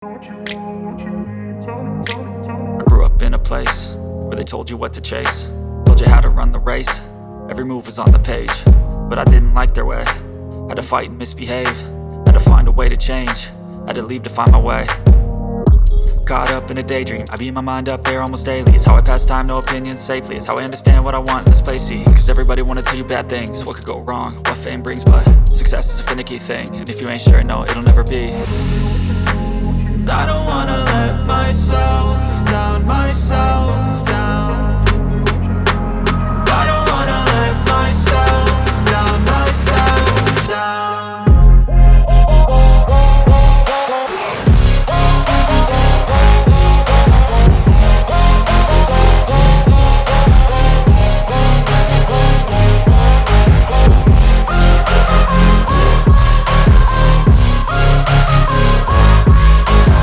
I grew up in a place where they told you what to chase, told you how to run the race. Every move was on the page, but I didn't like their way. Had to fight and misbehave, had to find a way to change, had to leave to find my way. Caught up in a daydream, I beat my mind up there almost daily. It's how I pass time, no opinions safely. It's how I understand what I want in this place, see. Cause everybody wanna tell you bad things, what could go wrong, what fame brings. But success is a finicky thing, and if you ain't sure, no, it'll never be.